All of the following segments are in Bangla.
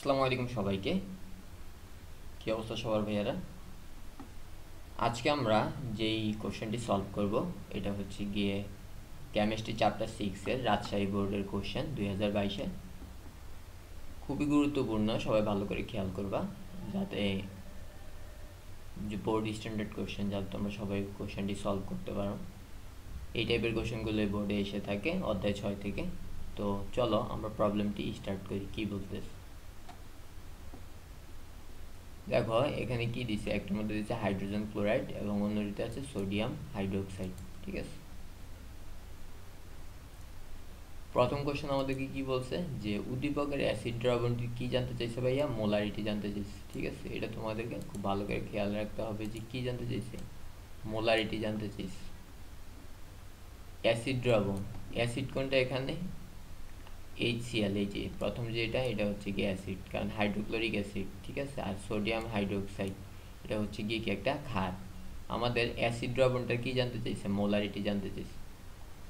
আসসালামু আলাইকুম সবাইকে। কি অবস্থা সবার ভাইয়ারা? আজকে আমরা যেই কোশ্চেনটি সলভ করব এটা হচ্ছে গিয়ে কেমিস্ট্রি চ্যাপ্টার 6 এর রাজশাহী বোর্ডের কোশ্চেন 2022-এ। খুবই গুরুত্বপূর্ণ, সবাই ভালো করে খেয়াল করবা যাতে যে বোর্ড স্ট্যান্ডার্ড কোশ্চেন, যাতে তোমরা সবাই কোশ্চেনটি সলভ করতে পারো। এই টাইপের কোশ্চেনগুলো বোর্ডে এসে থাকে অধ্যায় 6 থেকে। তো চলো আমরা প্রবলেমটি স্টার্ট করি। কি বলতেছে দেখো, এখানে কি দিছে, একটার মধ্যে দিচ্ছে হাইড্রোজেন ক্লোরাইড এবং অন্যটিতে আছে সোডিয়াম হাইড্রোক্সাইড। ঠিক আছে, প্রথম কোশ্চেন আমাদেরকে কি বলছে যে উদ্দীপকের অ্যাসিড দ্রবণটি কি জানতে চাইছে ভাইয়া? মোলারিটি জানতে চাইছে। ঠিক আছে, এটা তোমাদেরকে খুব ভালো করে খেয়াল রাখতে হবে যে কি জানতে চাইছে, মোলারিটি জানতে চাইছে। অ্যাসিড দ্রবণ, অ্যাসিড কোনটা এখানে? HCl, এই যে প্রথম যেটা, এটা হচ্ছে কি অ্যাসিড, কারণ হাইড্রোক্লোরিক অ্যাসিড। ঠিক আছে, আর সোডিয়াম হাইড্রোক্সাইড এটা হচ্ছে কি একটা ক্ষার। আমাদের অ্যাসিড দ্রবণটা কি জানতে চাইছে? মোলারিটি জানতে চাইছে।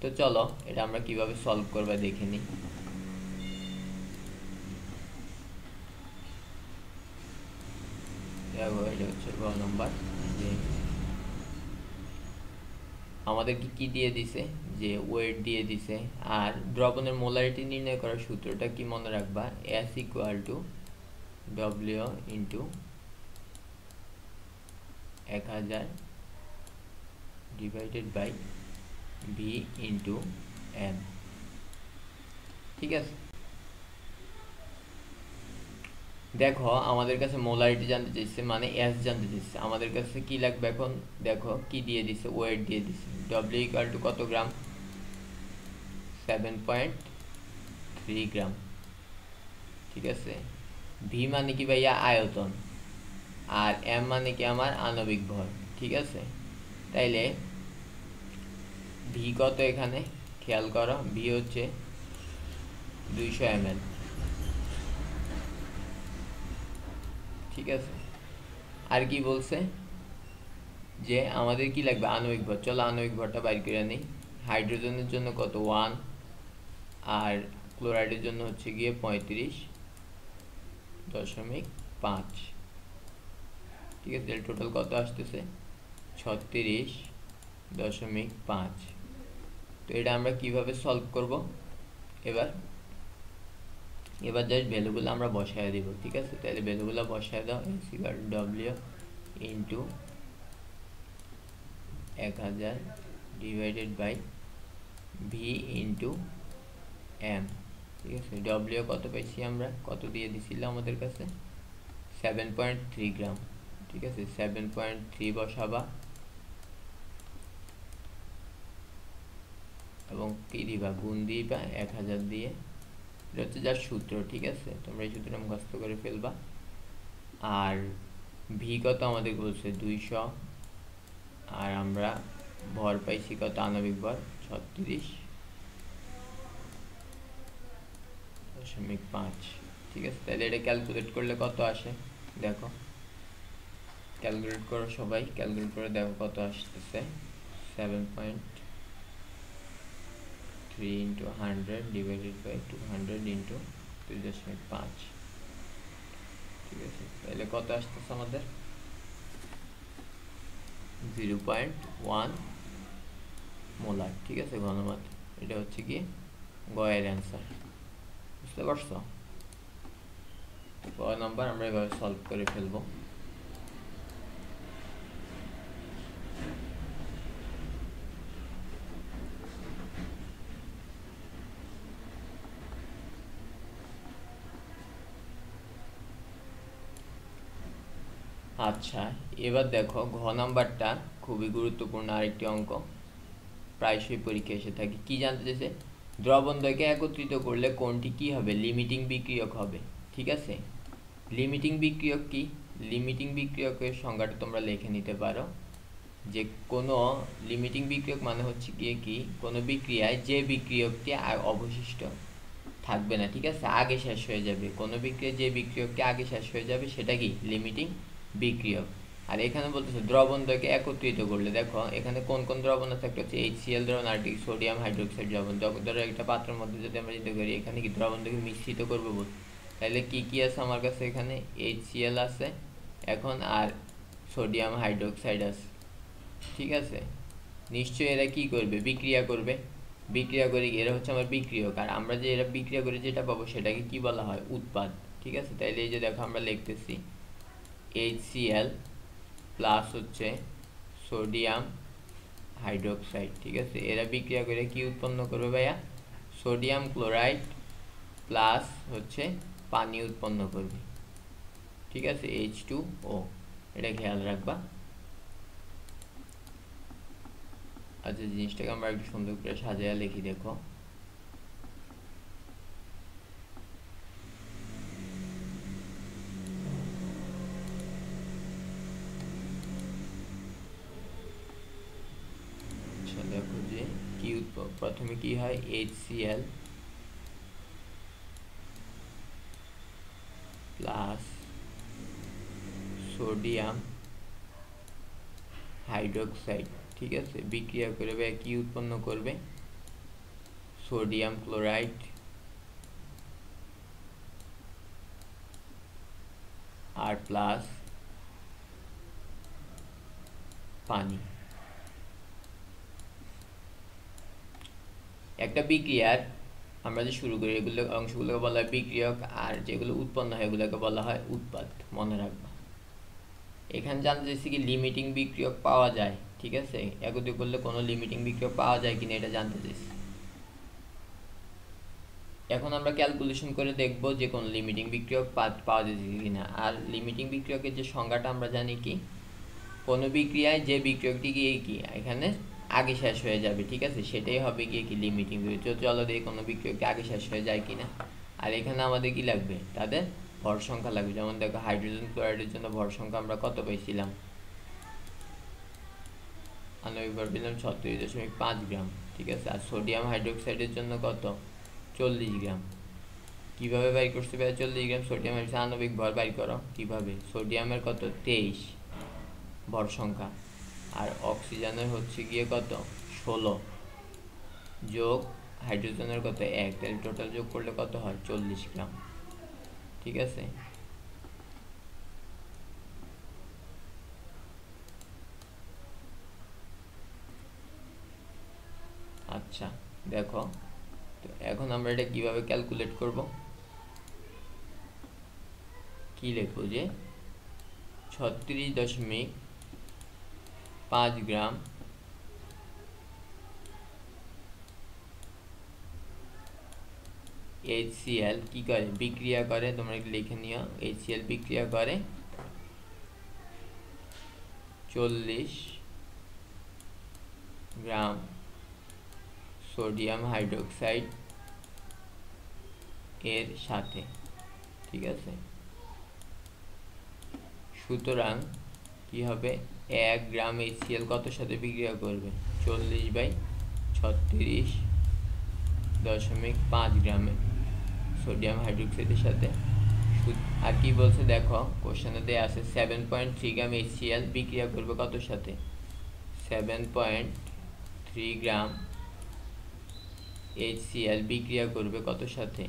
তো চলো এটা আমরা কিভাবে সলভ করবা দেখে নিই। এটা হচ্ছে গ নম্বর, যে আমাদেরকে কি দিয়ে দিছে, যে ওয়েট দিয়ে দিছে। আর দ্রবণের মোলারিটি নির্ণয় করার সূত্রটা কি মনে রাখবা? S equal to W into 1000 divided by V into M। ঠিক আছে, দেখো আমাদের কাছে মোলারিটি জানতে চাইছে, মানে S জানতে চাইছে। আমাদের কাছে কি লাগবে এখন? দেখো কি দিয়ে দিছে, ওয়েট দিয়ে দিছে। W ইকুয়াল টু কত গ্রাম? 7.3 গ্রাম। ঠিক আছে, V মানে কি ভাইয়া? আয়তন। আর M মানে কি? আমার আণবিক ভর। ঠিক আছে, তাইলে V কত এখানে খেয়াল করো, V হচ্ছে 200 ml। ঠিক আছে, আর কি বলছে যে আমাদের কি লাগবে? আণবিক ভর। চলো আণবিক ভরটা বাইর করে নিই। হাইড্রোজেনের জন্য কত? 1, আর ক্লোরাইডের জন্য হচ্ছে গিয়ে 35.5। ঠিক আছে, টোটাল কত আসতেছে? 36.5। তো এটা আমরা কিভাবে সলভ করব? এবার জাস্ট ভ্যালুগুলো আমরা বসায় দিব। ঠিক আছে, তাহলে ভ্যালুগুলো বসায় দাও। W into 1000 divided by V into M। ঠিক আছে, W কত পাইছি আমরা? কত দিয়ে দিছিল আমাদের কাছে? 7.3 গ্রাম। ঠিক আছে, 7.3 বসাবা এবং কি দিবা? গুণ দিবা 1000 দিয়ে। এটা হচ্ছে যার সূত্র। ঠিক আছে, তোমরা এই সূত্রটা মুখস্থ করে ফেলবা। আর V কত আমাদের বলছে? 200। আর আমরা ভর পাইছি কত? আণবিক ভর 36.5। ঠিক আছে, তাহলে এটা ক্যালকুলেট করলে কত আসে দেখো। ক্যালকুলেট করো, সবাই ক্যালকুলেট করে দেখো কত আসতেছে। 7.3 ইন্টু 100 ডিভাইডেড বাই 200 ইন্টু 3.5। ঠিক আছে, তাহলে কত আসতেছে আমাদের? 0.1 মোলার। ঠিক আছে, ঘনমাত্রা। এটা হচ্ছে কি গয়ের অ্যান্সার। বুঝতে পারছো? গ নাম্বার আমরা এভাবে সলভ করে ফেলবো। আচ্ছা, এবার দেখো ঘ নাম্বারটা খুবই গুরুত্বপূর্ণ আরেকটি অঙ্ক, প্রায়শই পরীক্ষা এসে থাকে। কি জানতে চাইছে? দ্রবণদ্বয়কে একত্রিত করলে কোনটি কি হবে? লিমিটিং বিক্রিয়ক হবে। ঠিক আছে, লিমিটিং বিক্রিয়ক কি? লিমিটিং বিক্রিয়কের সংজ্ঞাটা তোমরা লিখে নিতে পারো, যে কোনো লিমিটিং বিক্রিয়ক মানে হচ্ছে গিয়ে কি, কোনো বিক্রিয়ায় যে বিক্রিয়কটি অবশিষ্ট থাকবে না। ঠিক আছে, আগে শেষ হয়ে যাবে। কোনো বিক্রিয়ায় যে বিক্রিয়কটি আগে শেষ হয়ে যাবে সেটা কি? লিমিটিং বিক্রিয়ক। আর এখানে বলতেছে দ্রবণদ্বয়কে একত্রিত করলে, দেখো এখানে কোন কোন দ্রবণ আছে? একটা হচ্ছে HCl দ্রবণ, আর সোডিয়াম হাইড্রোক্সাইড দ্রবণ। ধরো একটা পাত্রের মধ্যে যদি আমরা যেতে করি, এখানে কি দ্রবণদ্বয়কে মিশ্রিত করবো তাহলে কি কি আছে আমার কাছে? এখানে HCl আছে এখন, আর সোডিয়াম হাইড্রোক্সাইড আছে। ঠিক আছে, নিশ্চয়ই এরা কি করবে? বিক্রিয়া করবে। বিক্রিয়া করে এরা হচ্ছে আমার বিক্রিয়ক, আর আমরা যে এরা বিক্রিয়া করে যেটা পাবো সেটাকে কি বলা হয়? উৎপাদ। ঠিক আছে, তাইলে এই যে দেখো আমরা লিখতেছি HCl প্লাস হচ্ছে সোডিয়াম হাইড্রোক্সাইড। ঠিক আছে, এরা বিক্রিয়া করে কি উৎপন্ন করবে ভাইয়া? সোডিয়াম ক্লোরাইড প্লাস হচ্ছে পানি উৎপন্ন করবে। ঠিক আছে, H2O, এটা খেয়াল রাখবা। আচ্ছা, জিনিসটাকে আমরা একটু সুন্দর করে সাজিয়ে লিখি, দেখো। আচ্ছা দেখো যে কি প্রথমে কি হয়? HCl plus sodium hydroxide. ঠিক আছে, বিক্রিয়া করে কি উৎপন্ন করবে? সোডিয়াম ক্লোরাইড আর প্লাস পানি। একটা বিক্রিয়ার আমরা যে শুরু করি এগুলো অংশগুলোকে বলা হয় বিক্রিয়ক, আর যেগুলো উৎপন্ন হয় এগুলোকে বলা হয় উৎপাদ। মনে রাখবা। এখানে জানতে চাইছি কি লিমিটিং বিক্রিয়ক পাওয়া যায়। ঠিক আছে, একত্রিত করলে কোনো লিমিটিং বিক্রিয়ক পাওয়া যায় কিনা এটা জানতে চাইছি। এখন আমরা ক্যালকুলেশন করে দেখব যে কোন লিমিটিং বিক্রিয়ক পাওয়া যাচ্ছে কিনা। আর লিমিটিং বিক্রিয়কের যে সংজ্ঞাটা আমরা জানি কি, কোনো বিক্রিয়ায় যে বিক্রিয়কটি গিয়ে কি এখানে আগে শেষ হয়ে যাবে। ঠিক আছে, সেটাই হবে গিয়ে কি লিমিটিং বিক্রিয়ক। চলো দেখি কোনো বিক্রিয়কটি আগে শেষ হয়ে যায় কিনা। আর এখানে আমাদের কি লাগবে? তাদের ভর সংখ্যা লাগবে। যেমন দেখো হাইড্রোজেন ক্লোরাইডের জন্য ভর সংখ্যা আমরা কত পাইছিলাম? আণবিক ভর পেলাম 36.5 গ্রাম। ঠিক আছে, আর সোডিয়াম হাইড্রোক্সাইডের জন্য কত? 40 গ্রাম। কিভাবে বাইর করতে পারে 40 গ্রাম? সোডিয়াম হাইড্রোক্সাইড আণবিক ভর বাইর করো। কিভাবে? সোডিয়ামের কত? 23 ভর সংখ্যা, আর অক্সিজেনের হচ্ছে গিয়ে কত? 16 যোগ হাইড্রোজেনের কত? 1, তাহলে টোটাল যোগ করলে কত হয়? 40 গ্রাম। ঠিক আছে, আচ্ছা দেখো তো এখন আমরা এটা কিভাবে ক্যালকুলেট করব? কি লিখবো? যে 36.5 গ্রাম HCl কি করে? বিক্রিয়া করে। তোমরা লিখে নিও, HCl বিক্রিয়া করে 40 গ্রাম সোডিয়াম হাইড্রোক্সাইড এর সাথে। ঠিক আছে, সুতরাং কি হবে? 1 গ্রাম HCl কত সাথে বিক্রিয়া করবে? 40/36.5 গ্রামে সোডিয়াম হাইড্রোক্সাইডের সাথে। আর কি বলছে দেখো, কোশ্চেনে দেয়া আছে 7.3 গ্রাম HCl বিক্রিয়া করবে কত সাথে? 7.3 গ্রাম HCl বিক্রিয়া করবে কত সাথে?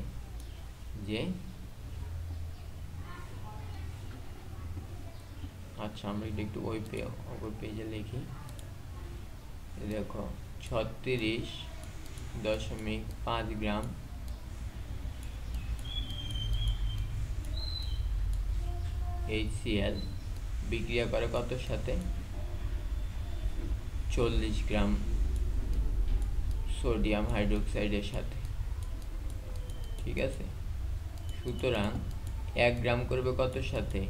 যে আচ্ছা আমরা একটু ওই পেজে লিখি। দেখো 36.5 গ্রাম HCl বিক্রিয়া করে কত সাথে? 40 গ্রাম সোডিয়াম হাইড্রোক্সাইডের সাথে। ঠিক আছে, সুতরাং 1 গ্রাম করবে কত সাথে?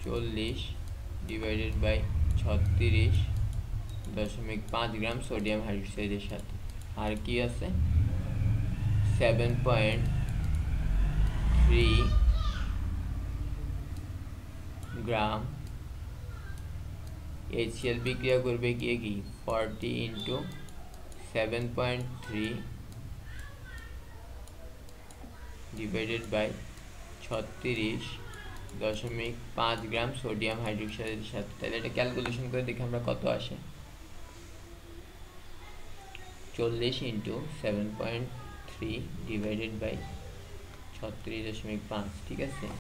40/36.5 গ্রাম সোডিয়াম হাইড্রোক্সাইডের সাথে। আর কি আছে? 7.3 গ্রাম HCl বিক্রিয়া করবে গিয়ে কি 40 × 7.3 / 36.5 গ্রাম সোডিয়াম হাইড্রোক্সাইডের সাথে। তাহলে এটা ক্যালকুলেশন করে দেখি আমরা কত আসে। 40 × 7.3 / 36.5, ঠিক আছে।